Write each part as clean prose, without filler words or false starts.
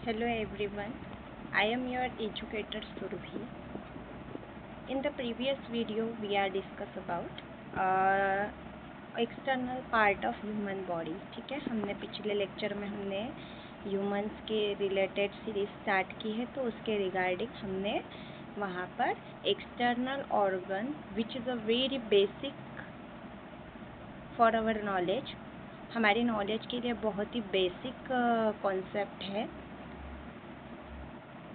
Hello everyone, I am your educator Surabhi. In the previous video, we are discuss about external part of human body. ठीक है, हमने पिछले lecture में हमने humans के related series start की है, तो उसके रिगार्डिंग हमने वहाँ पर external organ which is a very basic for our knowledge, हमारी नॉलेज के लिए बहुत ही बेसिक कॉन्सेप्ट है।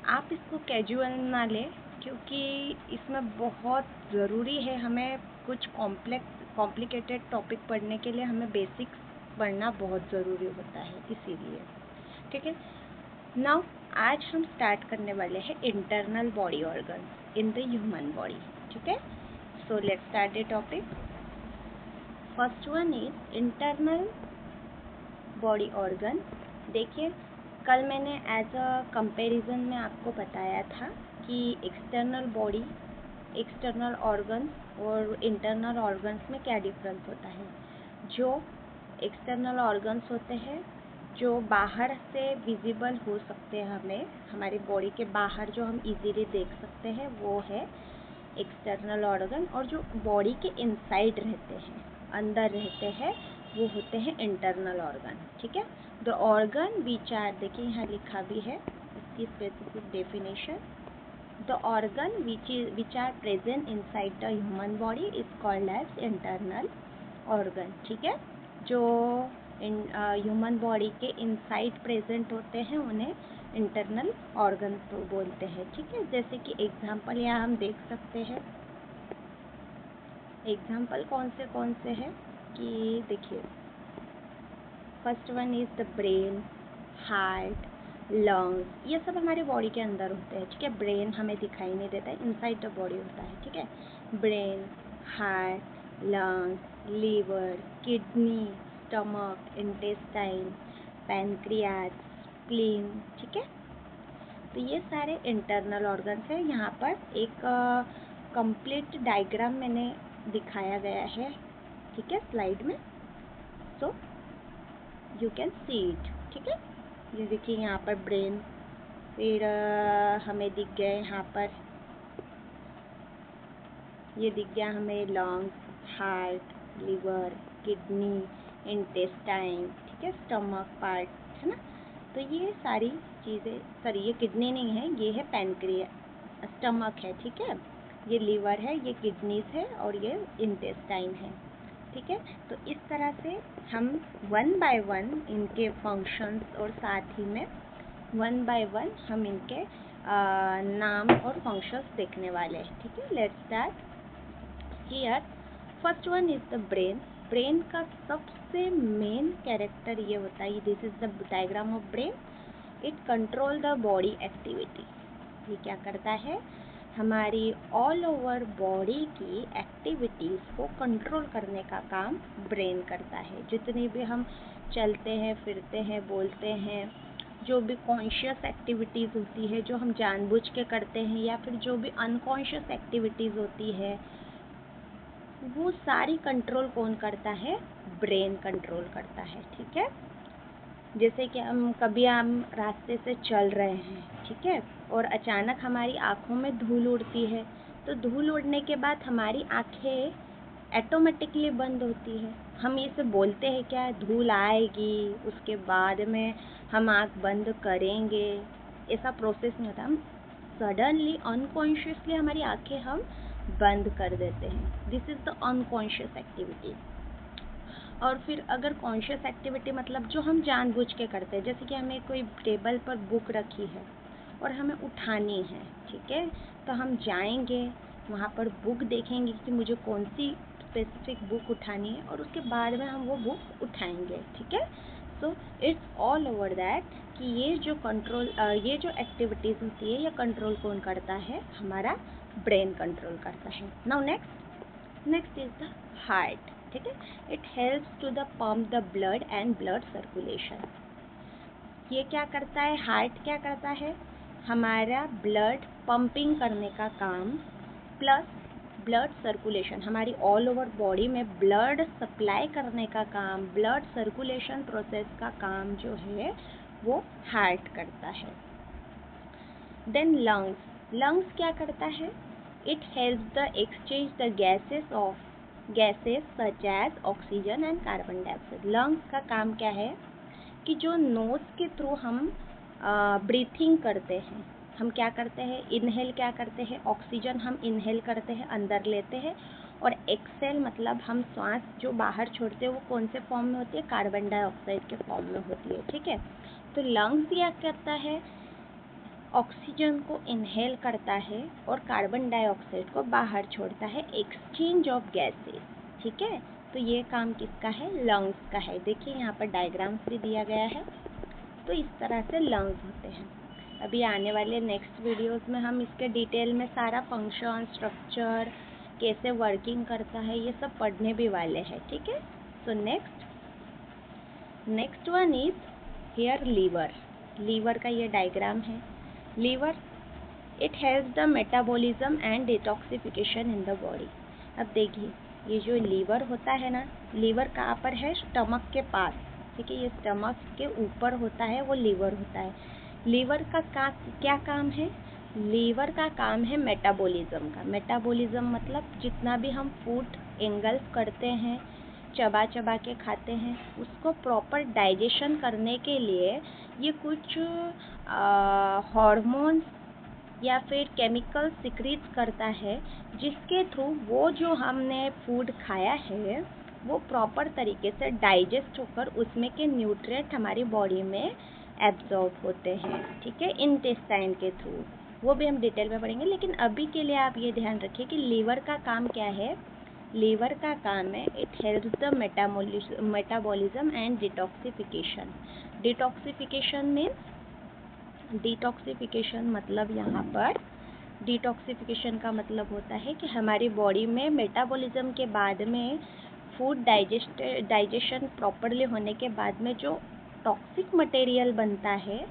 आप इसको कैजुअल ना लें, क्योंकि इसमें बहुत ज़रूरी है, हमें कुछ कॉम्प्लिकेटेड टॉपिक पढ़ने के लिए हमें बेसिक्स पढ़ना बहुत ज़रूरी होता है, इसीलिए। ठीक है, नाउ आज हम स्टार्ट करने वाले हैं internal body organ in the human body. ठीक है, so let's start the topic. First one is internal body organ. देखिए, कल मैंने एज अ कंपैरिजन में आपको बताया था कि एक्सटर्नल ऑर्गन्स और इंटरनल ऑर्गन्स में क्या डिफरेंस होता है। जो एक्सटर्नल ऑर्गन्स होते हैं, जो बाहर से विजिबल हो सकते हैं, हमें हमारी बॉडी के बाहर जो हम इजीली देख सकते हैं, वो है एक्सटर्नल ऑर्गन। और जो बॉडी के इनसाइड रहते हैं, अंदर रहते हैं, वो होते हैं इंटरनल ऑर्गन। ठीक है, द ऑर्गन विच आर, देखिए यहाँ लिखा भी है इसकी specific definition. The organ which are present inside the human body is called as internal organ. ठीक है, जो ह्यूमन बॉडी के इनसाइड प्रेजेंट होते हैं, उन्हें इंटरनल ऑर्गन बोलते हैं। ठीक है, जैसे कि एग्जाम्पल यहाँ हम देख सकते हैं। एग्जाम्पल कौन से हैं कि देखिए, first one is the brain, heart, lungs, ये सब हमारे बॉडी के अंदर होते हैं। ठीक है, ब्रेन हमें दिखाई नहीं देता है, इनसाइड द बॉडी होता है। ठीक है, brain, heart, lungs, liver, kidney, stomach, intestine, pancreas, spleen. ठीक है, तो ये सारे इंटरनल ऑर्गन्स हैं। यहाँ पर एक कंप्लीट डायग्राम मैंने दिखाया गया है, ठीक है, स्लाइड में, so you can see it. ठीक है, ये देखिए यहाँ पर ब्रेन, फिर हमें दिख गए यहाँ पर, ये दिख गया हमें lungs, heart, liver, kidney, intestine, ठीक है, स्टमक पार्ट, है ना। तो ये सारी चीज़ें, सॉरी ये किडनी नहीं है, ये है पैनक्रिया, स्टमक है। ठीक है, ये लीवर है, ये किडनीज है और ये इंटेस्टाइन है। ठीक है, तो इस तरह से हम वन बाय वन इनके फंक्शंस और साथ ही में वन बाय वन हम इनके नाम और फंक्शंस देखने वाले हैं। ठीक है, let's start here. First one is the brain. Brain का सबसे मेन कैरेक्टर ये होता है, this is the diagram of brain. It control the body activity. ये क्या करता है, हमारी ऑल ओवर बॉडी की एक्टिविटीज़ को कंट्रोल करने का काम ब्रेन करता है। जितनी भी हम चलते हैं, फिरते हैं, बोलते हैं, जो भी कॉन्शियस एक्टिविटीज़ होती है, जो हम जानबूझ के करते हैं, या फिर जो भी अनकॉन्शियस एक्टिविटीज़ होती है, वो सारी कंट्रोल कौन करता है, ब्रेन कंट्रोल करता है। ठीक है, जैसे कि हम रास्ते से चल रहे हैं, ठीक है, और अचानक हमारी आँखों में धूल उड़ती है, तो धूल उड़ने के बाद हमारी आँखें ऑटोमेटिकली बंद होती है। हम इसे बोलते हैं क्या, धूल आएगी उसके बाद में हम आँख बंद करेंगे, ऐसा प्रोसेस नहीं होता। हम सडनली अनकॉन्शियसली हमारी आँखें हम बंद कर देते हैं। This is the unconscious activity. और फिर अगर कॉन्शियस एक्टिविटी मतलब जो हम जानबूझ के करते हैं, जैसे कि हमें कोई टेबल पर बुक रखी है और हमें उठानी है, ठीक है, तो हम जाएंगे वहाँ पर, बुक देखेंगे कि मुझे कौन सी स्पेसिफिक बुक उठानी है, और उसके बाद में हम वो बुक उठाएंगे। ठीक है, so it's all over that कि ये जो कंट्रोल, ये जो एक्टिविटीज़ होती है, ये कंट्रोल कौन करता है, हमारा ब्रेन कंट्रोल करता है। Now next is the heart. ठीक है, it helps to the pump the blood and blood circulation. ये क्या करता है, हार्ट क्या करता है, हमारा ब्लड पंपिंग करने का काम, प्लस ब्लड सर्कुलेशन, हमारी ऑल ओवर बॉडी में ब्लड सप्लाई करने का काम, ब्लड सर्कुलेशन प्रोसेस का काम जो है वो हार्ट करता है। देन लंग्स क्या करता है? It helps the exchange the gases such as oxygen and carbon dioxide. Lungs का काम क्या है कि जो नोज के थ्रू हम ब्रीथिंग करते हैं, हम क्या करते हैं, इनहेल क्या करते हैं, ऑक्सीजन हम इनहेल करते हैं, अंदर लेते हैं, और एक्सेल मतलब हम श्वास जो बाहर छोड़ते हैं वो कौन से फॉर्म में होती है, कार्बन डाइऑक्साइड के फॉर्म में होती है। ठीक है, तो लंग्स क्या करता है, ऑक्सीजन को इनहेल करता है और कार्बन डाइऑक्साइड को बाहर छोड़ता है, एक्सचेंज ऑफ गैसेस। ठीक है, तो ये काम किसका है, लंग्स का है। देखिए यहाँ पर डायग्राम्स भी दिया गया है। तो इस तरह से लंग्स होते हैं। अभी आने वाले नेक्स्ट वीडियोस में हम इसके डिटेल में सारा फंक्शन, स्ट्रक्चर, कैसे वर्किंग करता है, ये सब पढ़ने भी वाले हैं। ठीक है, so next one is here liver का ये डायग्राम है। Liver it helps the metabolism and detoxification in the body. अब देखिए ये जो लीवर होता है ना, लीवर कहाँ पर है, स्टमक के पास। ठीक है, ये स्टमक के ऊपर होता है, वो लीवर होता है। लीवर का क्या काम है, लीवर का काम है मेटाबॉलिज्म का। मेटाबॉलिज्म मतलब जितना भी हम फूड एंगल्फ करते हैं, चबा चबा के खाते हैं, उसको प्रॉपर डाइजेशन करने के लिए ये कुछ हार्मोन्स या फिर केमिकल सिक्रीट करता है, जिसके थ्रू वो जो हमने फूड खाया है वो प्रॉपर तरीके से डाइजेस्ट होकर उसमें के न्यूट्रिएंट हमारी बॉडी में एब्जॉर्ब होते हैं। ठीक है, इंटेस्टाइन के थ्रू, वो भी हम डिटेल में पढ़ेंगे। लेकिन अभी के लिए आप ये ध्यान रखिए कि लीवर का काम क्या है। लीवर का काम है, it helps the metabolism and detoxification. Detoxification मतलब यहाँ पर डिटॉक्सिफिकेशन का मतलब होता है कि हमारी बॉडी में मेटाबॉलिज्म के बाद में फूड डाइजेशन प्रॉपरली होने के बाद में जो टॉक्सिक मटेरियल बनता है,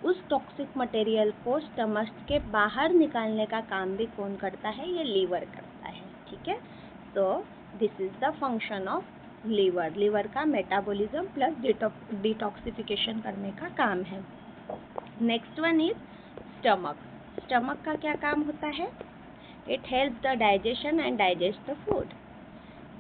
उस टॉक्सिक मटेरियल को स्टमक के बाहर निकालने का काम भी कौन करता है, ये लीवर करता है। ठीक है, so this is the function of liver का मेटाबॉलिज्म प्लस डिटॉक्सिफिकेशन करने का काम है। नेक्स्ट वन इज स्टमक का क्या काम होता है, it helps the digestion and digest the food.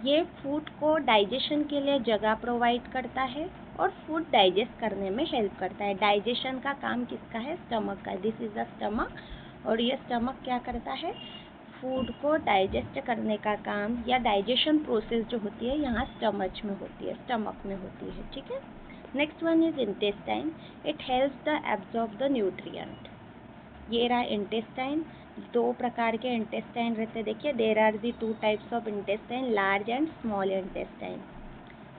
ये फूड को डाइजेशन के लिए जगह प्रोवाइड करता है और फूड डाइजेस्ट करने में हेल्प करता है। डाइजेशन का काम किसका है, स्टमक का। दिस इज द स्टमक, और ये स्टमक क्या करता है, फूड को डाइजेस्ट करने का काम, या डाइजेशन प्रोसेस जो होती है यहाँ स्टमक में होती है। ठीक है, next one is intestine, it helps the absorb the nutrient. ये रहा इंटेस्टाइन। दो प्रकार के इंटेस्टाइन रहते हैं। देखिए, there are the 2 types of intestine, large and small intestine.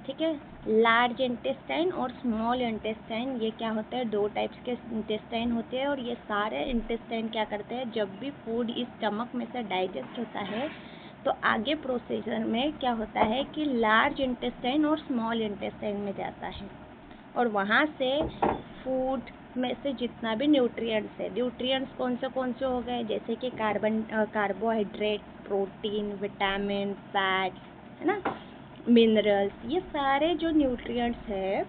ठीक है, लार्ज इंटेस्टाइन और स्मॉल इंटेस्टाइन, ये क्या होता है, 2 टाइप्स के इंटेस्टाइन होते हैं। और ये सारे इंटेस्टाइन क्या करते हैं, जब भी फूड इस स्टमक में से डाइजेस्ट होता है तो आगे प्रोसीजर में क्या होता है कि लार्ज इंटेस्टाइन और स्मॉल इंटेस्टाइन में जाता है, और वहाँ से फूड में से जितना भी न्यूट्रिएंट्स कौन से हो गए, जैसे कि कार्बोहाइड्रेट, प्रोटीन, विटामिन, फैट्स, है ना, मिनरल्स, ये सारे जो न्यूट्रिएंट्स है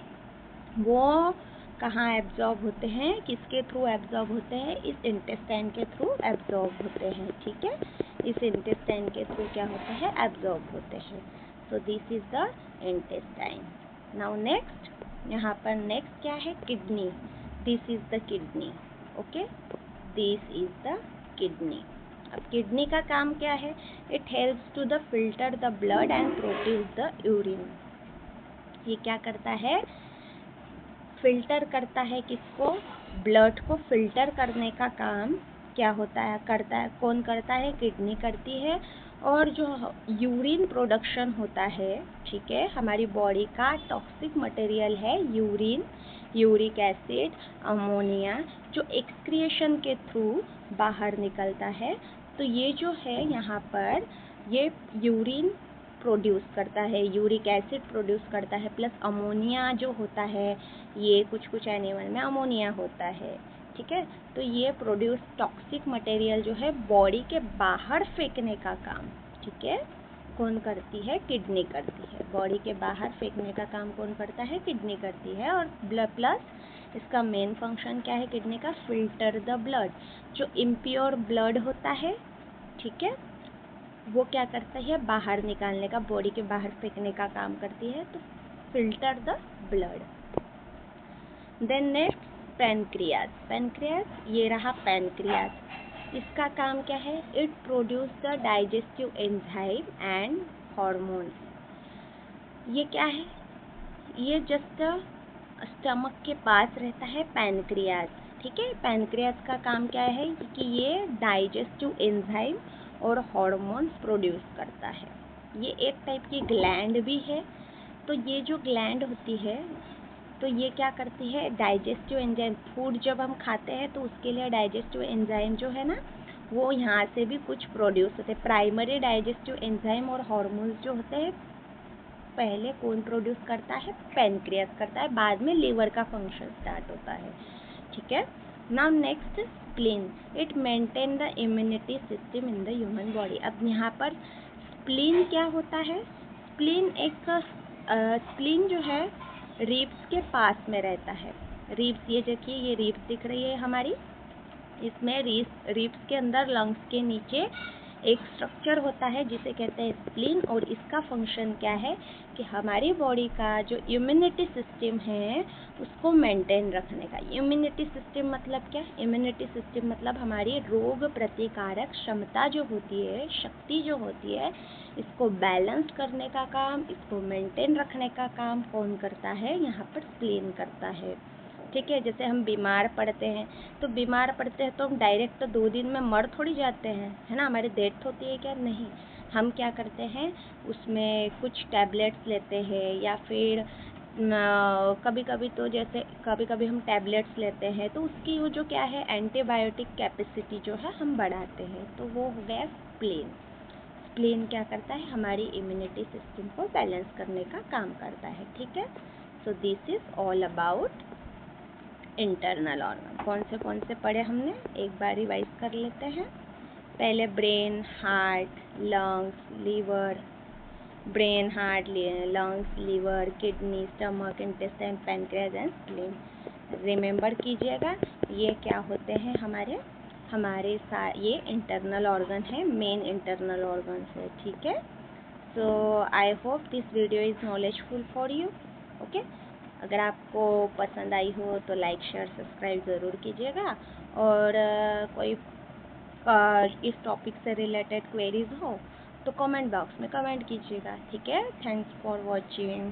वो कहाँ एब्जॉर्ब होते हैं, किसके थ्रू एब्जॉर्ब होते हैं, इस इंटेस्टाइन के थ्रू एब्जॉर्ब होते हैं। ठीक है, इस इंटेस्टाइन के थ्रू क्या होता है, एब्जॉर्ब होते हैं। So this is the intestine. Now next, यहाँ पर नेक्स्ट क्या है, kidney. This is the kidney. Okay, this is the kidney. अब किडनी का काम क्या है, it helps to the filter the blood and produce the urine. ये क्या करता है, फिल्टर करता है, किसको, ब्लड को फिल्टर करने का काम क्या होता है, कौन करता है, किडनी करती है। और जो यूरिन प्रोडक्शन होता है, ठीक है, हमारी बॉडी का टॉक्सिक मटेरियल है यूरिन, यूरिक एसिड, अमोनिया, जो एक्सक्रिएशन के थ्रू बाहर निकलता है। तो ये जो है यहाँ पर, ये यूरिन प्रोड्यूस करता है, यूरिक एसिड प्रोड्यूस करता है, प्लस अमोनिया जो होता है, ये कुछ एनिमल में अमोनिया होता है। ठीक है, तो ये प्रोड्यूस टॉक्सिक मटेरियल जो है बॉडी के बाहर फेंकने का काम, ठीक है, कौन करती है, किडनी करती है। बॉडी के बाहर फेंकने का काम कौन करता है, किडनी करती है। और प्लस इसका मेन फंक्शन क्या है किडनी का? Filter the blood. जो इम्प्योर ब्लड होता है, ठीक है, वो क्या करता है? बाहर निकालने का, बॉडी के बाहर फेंकने का काम करती है, तो filter the blood. Then next pancreas. Pancreas ये रहा पैनक्रियाज। इसका काम क्या है? It produce the digestive enzyme and hormones. ये क्या है? ये जस्ट स्टमक के पास रहता है पैनक्रियाज, ठीक है। पैनक्रियाज का काम क्या है कि ये डाइजेस्टिव एंजाइम और हॉर्मोन्स प्रोड्यूस करता है। ये एक टाइप की ग्लैंड भी है। तो ये जो ग्लैंड होती है, तो ये क्या करती है? डाइजेस्टिव एंजाइम, फूड जब हम खाते हैं तो उसके लिए डाइजेस्टिव एंजाइम जो है ना, वो यहाँ से भी कुछ प्रोड्यूस होते हैं। प्राइमरी डाइजेस्टिव एंजाइम और हॉर्मोन्स जो होते हैं, पहले कौन प्रोड्यूस करता है? पैनक्रियास करता है, बाद में लीवर का फंक्शन स्टार्ट होता है, ठीक है। Now next spleen. It maintain the immunity system in the human body. अब यहाँ पर स्प्लीन क्या होता है? स्प्लीन स्प्लीन जो है रिब्स के पास में रहता है। रिब्स, ये देखिए, ये रिब्स दिख रही है हमारी, इसमें रिब्स के अंदर लंग्स के नीचे एक स्ट्रक्चर होता है जिसे कहते हैं स्प्लीन। और इसका फंक्शन क्या है कि हमारी बॉडी का जो इम्यूनिटी सिस्टम है उसको मेंटेन रखने का। इम्यूनिटी सिस्टम मतलब क्या? इम्यूनिटी सिस्टम मतलब हमारी रोग प्रतिकारक क्षमता जो होती है, शक्ति जो होती है, इसको बैलेंस करने का काम, इसको मेंटेन रखने का काम कौन करता है? यहाँ पर स्प्लीन करता है, ठीक है। जैसे हम बीमार पड़ते हैं, तो बीमार पड़ते हैं तो हम डायरेक्ट 2 दिन में मर थोड़ी जाते हैं, है ना, हमारी डेथ होती है क्या? नहीं। हम क्या करते हैं, उसमें कुछ टैबलेट्स लेते हैं, या फिर कभी कभी तो जैसे कभी कभी हम टैबलेट्स लेते हैं तो उसकी वो जो क्या है, एंटीबायोटिक कैपेसिटी जो है हम बढ़ाते हैं, तो वो हो गया स्प्लीन। स्प्लीन क्या करता है? हमारी इम्यूनिटी सिस्टम को बैलेंस करने का काम करता है, ठीक है। So this is all about internal organ. कौन से पढ़े हमने? एक बार रिवाइज कर लेते हैं। पहले brain, heart, lungs, liver, brain, heart, lungs, liver, kidney, stomach, intestine, pancreas and spleen. Remember कीजिएगा, ये क्या होते हैं? हमारे ये इंटरनल ऑर्गन है, मेन इंटरनल ऑर्गन है, ठीक है। So I hope this video is knowledgeful for you. Okay, अगर आपको पसंद आई हो तो लाइक, शेयर, सब्सक्राइब ज़रूर कीजिएगा। और कोई इस टॉपिक से रिलेटेड क्वेरीज हो तो कमेंट बॉक्स में कमेंट कीजिएगा, ठीक है। Thanks for watching.